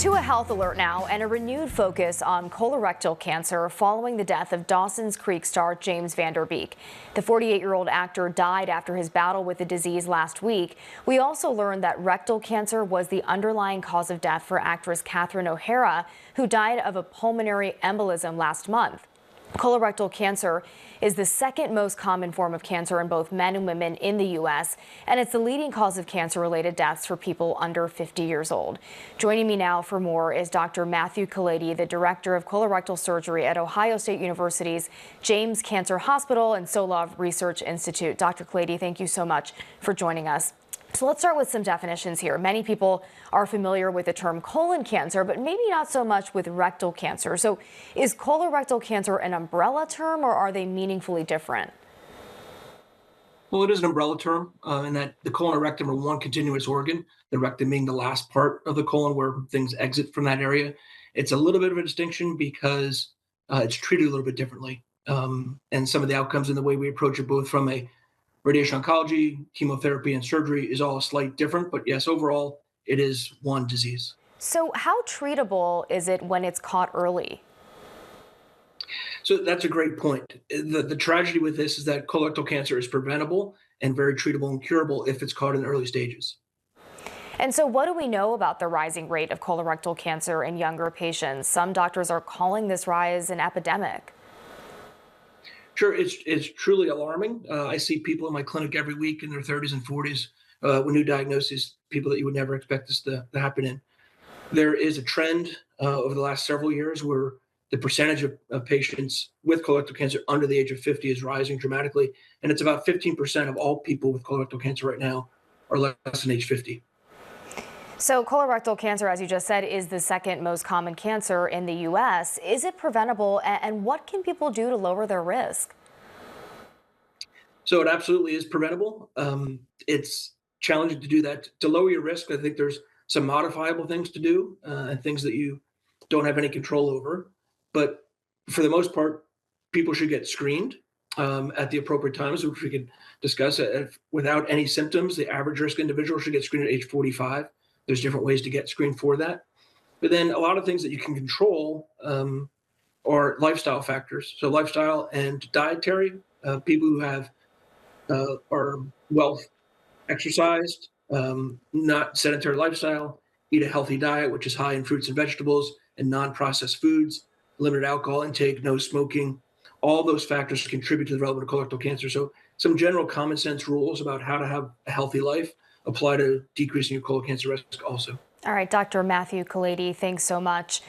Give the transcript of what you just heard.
To a health alert now and a renewed focus on colorectal cancer following the death of Dawson's Creek star James Van Der Beek. The 48-year-old actor died after his battle with the disease last week. We also learned that rectal cancer was the underlying cause of death for actress Catherine O'Hara, who died of a pulmonary embolism last month. Colorectal cancer is the second most common form of cancer in both men and women in the U.S., and it's the leading cause of cancer-related deaths for people under 50 years old. Joining me now for more is Dr. Matthew Kalady, the director of colorectal surgery at Ohio State University's James Cancer Hospital and Solove Research Institute. Dr. Kalady, thank you so much for joining us. So let's start with some definitions here. Many people are familiar with the term colon cancer, but maybe not so much with rectal cancer. So is colorectal cancer an umbrella term, or are they meaningfully different? Well, it is an umbrella term in that the colon and rectum are one continuous organ, the rectum being the last part of the colon where things exit from that area. It's a little bit of a distinction because it's treated a little bit differently. And some of the outcomes and the way we approach it, both from a radiation oncology, chemotherapy, and surgery, is all slight different. But yes, overall, it is one disease. So how treatable is it when it's caught early? So that's a great point. The tragedy with this is that colorectal cancer is preventable and very treatable and curable if it's caught in the early stages. And so what do we know about the rising rate of colorectal cancer in younger patients? Some doctors are calling this rise an epidemic. Sure, it's truly alarming. I see people in my clinic every week in their 30s and 40s with new diagnoses, people that you would never expect this to happen in. There is a trend over the last several years where the percentage of patients with colorectal cancer under the age of 50 is rising dramatically, and it's about 15% of all people with colorectal cancer right now are less than age 50. So colorectal cancer, as you just said, is the second most common cancer in the U.S. Is it preventable, and what can people do to lower their risk? So it absolutely is preventable. It's challenging to do that. To lower your risk, I think there's some modifiable things to do and things that you don't have any control over. But for the most part, people should get screened at the appropriate times, which we could discuss. Without any symptoms, the average risk individual should get screened at age 45. There's different ways to get screened for that. But then a lot of things that you can control are lifestyle factors. So lifestyle and dietary, people who have are well exercised, not sedentary lifestyle, eat a healthy diet, which is high in fruits and vegetables and non-processed foods, limited alcohol intake, no smoking. All those factors contribute to the development of colorectal cancer. So some general common sense rules about how to have a healthy life apply to decreasing your colon cancer risk also. All right, Dr. Matthew Kalady, thanks so much.